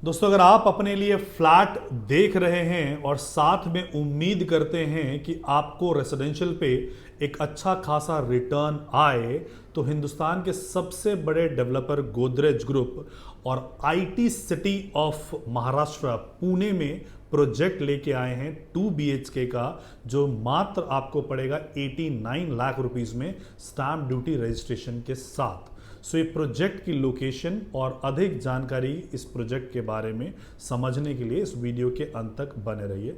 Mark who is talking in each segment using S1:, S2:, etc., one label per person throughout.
S1: दोस्तों, अगर आप अपने लिए फ्लैट देख रहे हैं और साथ में उम्मीद करते हैं कि आपको रेसिडेंशियल पे एक अच्छा खासा रिटर्न आए, तो हिंदुस्तान के सबसे बड़े डेवलपर गोदरेज ग्रुप और IT city of Maharashtra Pune में प्रोजेक्ट लेके आए हैं 2 BHK का, जो मात्र आपको पड़ेगा 89 लाख रुपीस में स्टैम्प ड्यूटी रजिस्ट्रेशन के साथ। सो ये प्रोजेक्ट की लोकेशन और अधिक जानकारी इस प्रोजेक्ट के बारे में समझने के लिए इस वीडियो के अंत तक बने रहिए।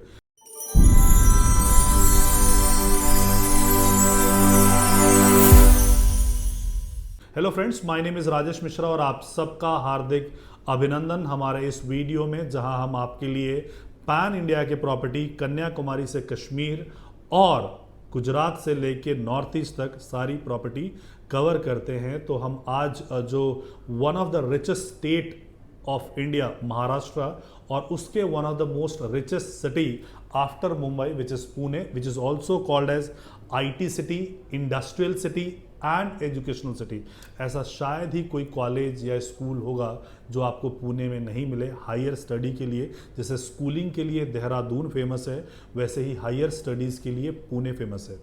S1: Hello friends, my name is Rajesh Mishra और आप सबका हार्दिक अभिनंदन हमारे इस वीडियो में, जहां हम आपके लिए पैन इंडिया के प्रॉपर्टी कन्याकुमारी से कश्मीर और गुजरात से लेके नॉर्थ ईस्ट तक सारी प्रॉपर्टी कवर करते हैं। तो हम आज जो one of the richest state of India Maharashtra और उसके one of the most richest city after Mumbai which is Pune, which is also called as IT city, industrial city and educational city. ऐसा शायद ही कोई कॉलेज या स्कूल होगा जो आपको पुणे में नहीं मिले हायर स्टडी के लिए। जैसे स्कूलिंग के लिए देहरादून फेमस है, वैसे ही हायर स्टडीज़ के लिए पुणे फेमस है।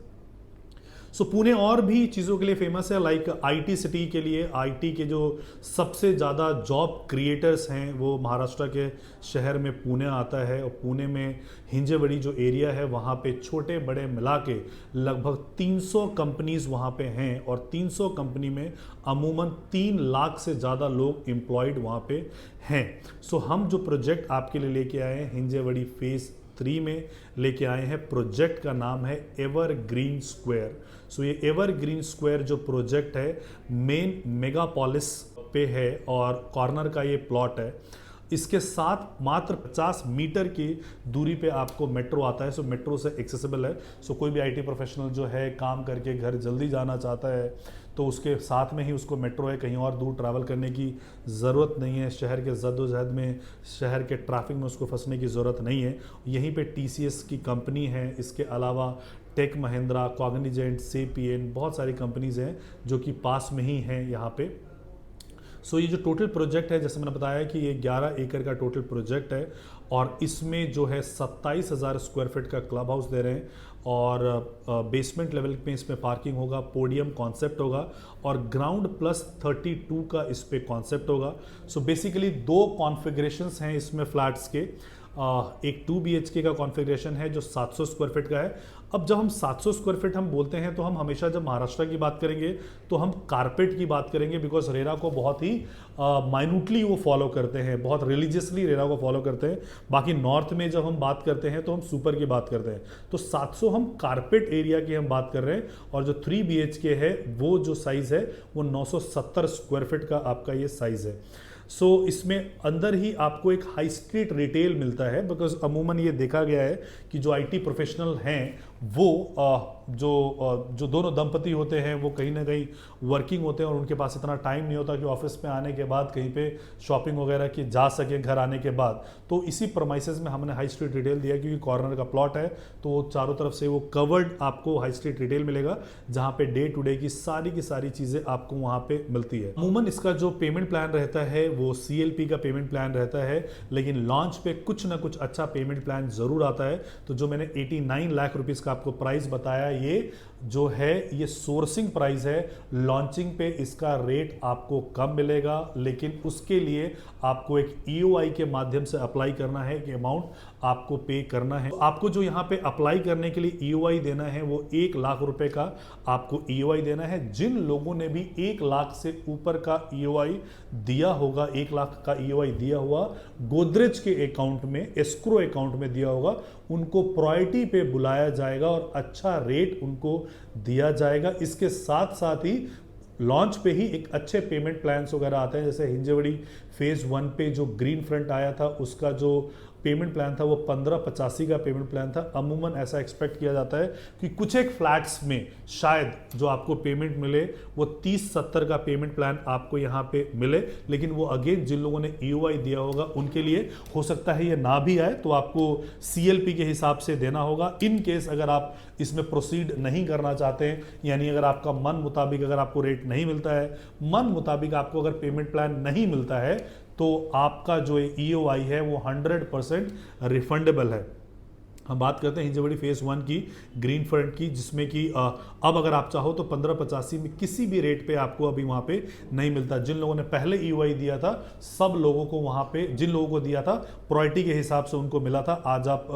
S1: सो पुणे और भी चीज़ों के लिए फेमस है, लाइक आईटी सिटी के लिए। आईटी के जो सबसे ज़्यादा जॉब क्रिएटर्स हैं वो महाराष्ट्र के शहर में पुणे आता है, और पुणे में हिंजेवड़ी जो एरिया है वहाँ पे छोटे बड़े मिला के लगभग 300 कंपनीज वहाँ पे हैं, और 300 कंपनी में अमूमन 3 लाख से ज़्यादा लोग एम्प्लॉयड वहाँ पे हैं। सो हम जो प्रोजेक्ट आपके लिए लेके आए हैं हिंजेवड़ी फेज़ 3 में लेके आए हैं, प्रोजेक्ट का नाम है एवरग्रीन स्क्वायर। सो ये एवरग्रीन स्क्वायर जो प्रोजेक्ट है मेन मेगापोलिस पे है और कॉर्नर का ये प्लॉट है। इसके साथ मात्र 50 मीटर की दूरी पे आपको मेट्रो आता है, सो मेट्रो से एक्सेसिबल है। सो कोई भी आईटी प्रोफेशनल जो है काम करके घर जल्दी जाना चाहता है तो उसके साथ में ही उसको मेट्रो है, कहीं और दूर ट्रैवल करने की ज़रूरत नहीं है, शहर के जद्दोजहद में, शहर के ट्रैफिक में उसको फंसने की ज़रूरत नहीं है। यहीं पे टीसीएस की कंपनी है, इसके अलावा टेक महिंद्रा, कॉग्निजेंट, सेपियन, बहुत सारी कंपनीज़ हैं जो कि पास में ही हैं यहाँ पे। सो ये जो टोटल प्रोजेक्ट है, जैसे मैंने बताया कि ये 11 एकड़ का टोटल प्रोजेक्ट है, और इसमें जो है 27,000 स्क्वायर फीट का क्लब हाउस दे रहे हैं, और बेसमेंट लेवल में इसमें पार्किंग होगा, पोडियम कॉन्सेप्ट होगा, और ग्राउंड प्लस 32 का इस पे कॉन्सेप्ट होगा। सो बेसिकली 2 कॉन्फ़िगरेशंस हैं इसमें फ्लैट्स के। एक 2 BHK का कॉन्फ़िगरेशन है जो 700 स्क्वायर फीट का है। अब जब हम 700 स्क्वायर फीट हम बोलते हैं तो हम हमेशा जब महाराष्ट्र की बात करेंगे तो हम कारपेट की बात करेंगे, बिकॉज रेरा को बहुत ही माइन्यूटली वो फॉलो करते हैं, बहुत रिलीजियसली रेरा को फॉलो करते हैं। बाकी नॉर्थ में जब हम बात करते हैं तो हम सुपर की बात करते हैं। तो 700 हम कारपेट एरिया की हम बात कर रहे हैं, और जो 3 BHK है वो जो साइज़ है वो 970 स्क्वायर फीट का आपका ये साइज़ है। सो इसमें अंदर ही आपको एक हाई स्ट्रीट रिटेल मिलता है, बिकॉज अमूमन ये देखा गया है कि जो आईटी प्रोफेशनल हैं वो जो दोनों दंपति होते हैं वो कहीं ना कहीं वर्किंग होते हैं, और उनके पास इतना टाइम नहीं होता कि ऑफिस में आने के बाद कहीं पे शॉपिंग वगैरह की जा सके घर आने के बाद। तो इसी प्रमाइसेस में हमने हाई स्ट्रीट रिटेल दिया, क्योंकि कॉर्नर का प्लॉट है तो चारों तरफ से वो कवर्ड आपको हाई स्ट्रीट रिटेल मिलेगा, जहाँ पे डे टू डे की सारी चीज़ें आपको वहाँ पे मिलती है। अमूमन इसका जो पेमेंट प्लान रहता है वो CLP का पेमेंट प्लान रहता है, लेकिन लॉन्च पे कुछ ना कुछ अच्छा पेमेंट प्लान जरूर आता है। तो जो मैंने 89 लाख रुपीस का आपको प्राइस बताया, ये जो है ये सोर्सिंग प्राइस है। लॉन्चिंग पे इसका रेट आपको कम मिलेगा, लेकिन उसके लिए आपको एक EOI के माध्यम से अप्लाई करना है, कि अमाउंट आपको पे करना है। आपको जो यहाँ पे अप्लाई करने के लिए EOI देना है वो 1 लाख रुपए का आपको EOI देना है। जिन लोगों ने भी 1 लाख से ऊपर का EOI दिया होगा, 1 लाख का EOI दिया हुआ गोदरेज के अकाउंट में, एस्क्रो अकाउंट में दिया होगा, उनको प्रायोरिटी पे बुलाया जाएगा और अच्छा रेट उनको दिया जाएगा। इसके साथ साथ ही लॉन्च पे ही एक अच्छे पेमेंट प्लान्स वगैरह आते हैं। जैसे हिंजेवड़ी फेज़ 1 पे जो ग्रीन फ्रंट आया था उसका जो पेमेंट प्लान था वो 1585 का पेमेंट प्लान था। अमूमन ऐसा एक्सपेक्ट किया जाता है कि कुछ एक फ्लैट्स में शायद जो आपको पेमेंट मिले वो 30-70 का पेमेंट प्लान आपको यहाँ पे मिले, लेकिन वो अगेन जिन लोगों ने EOI दिया होगा उनके लिए हो सकता है ये ना भी आए, तो आपको CLP के हिसाब से देना होगा। इन केस अगर आप इसमें प्रोसीड नहीं करना चाहते हैं, यानी अगर आपका मन मुताबिक अगर आपको रेट नहीं मिलता है, मन मुताबिक आपको अगर पेमेंट प्लान नहीं मिलता है, तो आपका जो EOI है वो 100% रिफंडेबल है। हम बात करते हैं हिंजवड़ी फेज 1 की, ग्रीन फ्रंट की, जिसमें कि अब अगर आप चाहो तो 1585 में किसी भी रेट पे आपको अभी वहां पे नहीं मिलता। जिन लोगों ने पहले EOI दिया था सब लोगों को वहां पे, जिन लोगों को दिया था प्रायोरिटी के हिसाब से उनको मिला था। आज आप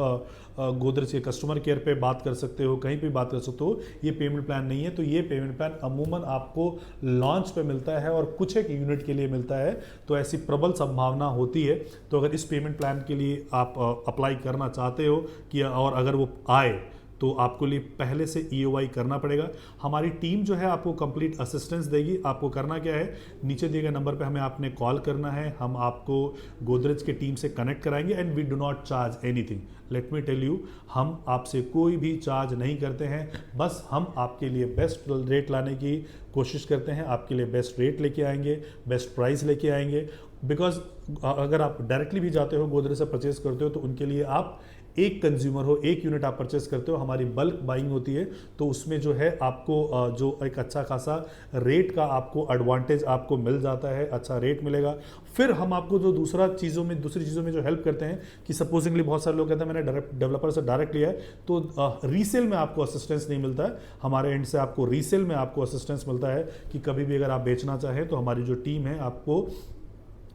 S1: गोदरेज के कस्टमर केयर पे बात कर सकते हो, कहीं पे बात कर सकते हो। ये पेमेंट प्लान नहीं है, तो ये पेमेंट प्लान अमूमन आपको लॉन्च पे मिलता है और कुछ एक यूनिट के लिए मिलता है। तो ऐसी प्रबल संभावना होती है। तो अगर इस पेमेंट प्लान के लिए आप अप्लाई करना चाहते हो कि, और अगर वो आए तो आपको लिए पहले से EOI करना पड़ेगा। हमारी टीम जो है आपको कंप्लीट असिस्टेंस देगी। आपको करना क्या है, नीचे दिए गए नंबर पे हमें आपने कॉल करना है, हम आपको गोदरेज के टीम से कनेक्ट कराएंगे। And we do not charge anything, let me tell you, हम आपसे कोई भी चार्ज नहीं करते हैं। बस हम आपके लिए बेस्ट रेट लाने की कोशिश करते हैं, आपके लिए बेस्ट रेट लेके आएंगे, बेस्ट प्राइस लेके आएंगे। बिकॉज अगर आप डायरेक्टली भी जाते हो, गोदरेज से परचेज करते हो, तो उनके लिए आप एक कंज्यूमर हो, एक यूनिट आप परचेस करते हो, हमारी बल्क बाइंग होती है, तो उसमें जो है आपको जो एक अच्छा खासा रेट का आपको एडवांटेज आपको मिल जाता है, अच्छा रेट मिलेगा। फिर हम आपको जो दूसरी चीज़ों में जो हेल्प करते हैं कि सपोजिंगली बहुत सारे लोग कहते हैं मैंने डेवलपर से डायरेक्ट लिया है, तो रीसेल में आपको असिस्टेंस नहीं मिलता है। हमारे एंड से आपको रीसेल में आपको असिस्टेंस मिलता है कि कभी भी अगर आप बेचना चाहें तो हमारी जो टीम है आपको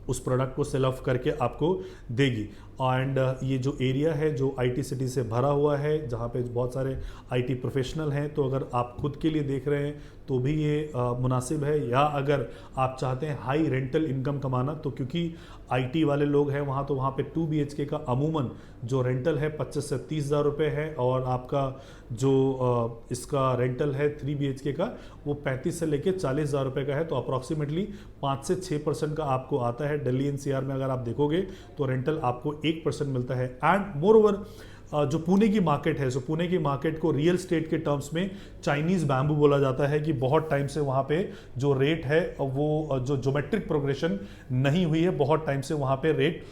S1: उस प्रोडक्ट को सेल ऑफ करके आपको देगी। एंड ये जो एरिया है जो IT सिटी से भरा हुआ है, जहाँ पे बहुत सारे IT प्रोफेशनल हैं, तो अगर आप खुद के लिए देख रहे हैं तो भी ये मुनासिब है। या अगर आप चाहते हैं हाई रेंटल इनकम कमाना, तो क्योंकि IT वाले लोग हैं वहाँ, तो वहाँ पे 2 BHK का अमूमन जो रेंटल है 25 से 30 हज़ार रुपये है, और आपका जो इसका रेंटल है 3 BHK का वो 35 से लेके 40 हज़ार रुपये का है। तो अप्रॉक्सीमेटली 5 से 6% का आपको आता है। दिल्ली NCR में अगर आप देखोगे तो रेंटल आपको 1% मिलता है। एंड मोर ओवर जो पुणे की मार्केट है, पुणे की मार्केट को रियल एस्टेट के टर्म्स में चाइनीज़ बैम्बू बोला जाता है कि बहुत टाइम से वहाँ पे जो रेट है वो जो ज्योमेट्रिक प्रोग्रेशन नहीं हुई है, बहुत टाइम से वहाँ पे रेट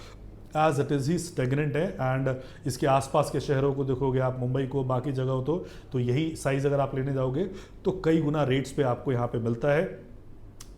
S1: एज इट इज़ ही स्टेगनेंट है। एंड इसके आसपास के शहरों को देखोगे आप, मुंबई को, बाकी जगह हो, तो यही साइज़ अगर आप लेने जाओगे तो कई गुना रेट्स पे आपको यहाँ पे मिलता है।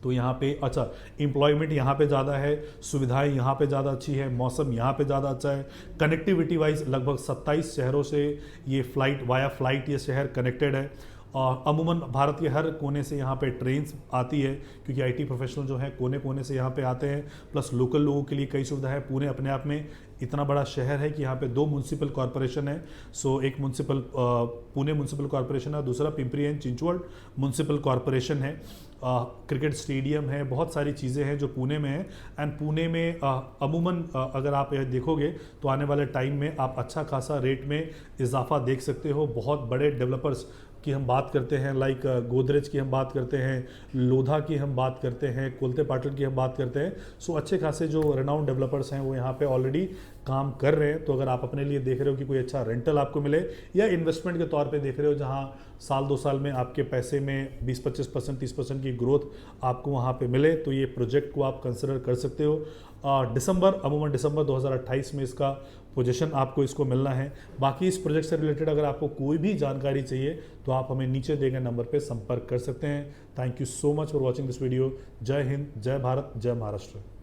S1: तो यहाँ पे अच्छा एम्प्लॉयमेंट यहाँ पे ज़्यादा है, सुविधाएं यहाँ पे ज़्यादा अच्छी है, मौसम यहाँ पे ज़्यादा अच्छा है। कनेक्टिविटी वाइज लगभग 27 शहरों से ये वाया फ्लाइट ये शहर कनेक्टेड है। और अमूमन भारत के हर कोने से यहाँ पे ट्रेन्स आती है, क्योंकि IT प्रोफेशनल जो हैं कोने कोने से यहाँ पे आते हैं। प्लस लोकल लोगों के लिए कई सुविधा है। पुणे अपने आप में इतना बड़ा शहर है कि यहाँ पे 2 म्यूनसिपल कॉरपोरेशन है। सो एक पुणे म्यूनसिपल कॉरपोरेशन है, दूसरा Pimpri and Chinchwad municipal corporation है। क्रिकेट स्टेडियम है, बहुत सारी चीज़ें हैं जो पुणे में है। एंड पुणे में अमूमन अगर आप यह देखोगे तो आने वाले टाइम में आप अच्छा खासा रेट में इजाफा देख सकते हो। बहुत बड़े डेवलपर्स की हम बात करते हैं, लाइक गोदरेज की हम बात करते हैं, लोधा की हम बात करते हैं, कोलते पाटिल की हम बात करते हैं। सो अच्छे खासे जो रेनाउंड डेवलपर्स हैं वो यहाँ पे ऑलरेडी काम कर रहे हैं। तो अगर आप अपने लिए देख रहे हो कि कोई अच्छा रेंटल आपको मिले, या इन्वेस्टमेंट के तौर पे देख रहे हो जहाँ साल 2 साल में आपके पैसे में 20-25%, 30% की ग्रोथ आपको वहाँ पे मिले, तो ये प्रोजेक्ट को आप कंसिडर कर सकते हो। अमूमन दिसंबर 2028 में इसका पोजीशन आपको इसको मिलना है। बाकी इस प्रोजेक्ट से रिलेटेड अगर आपको कोई भी जानकारी चाहिए तो आप हमें नीचे दिए गए नंबर पे संपर्क कर सकते हैं। Thank you so much for watching this video. जय हिंद, जय भारत, जय महाराष्ट्र।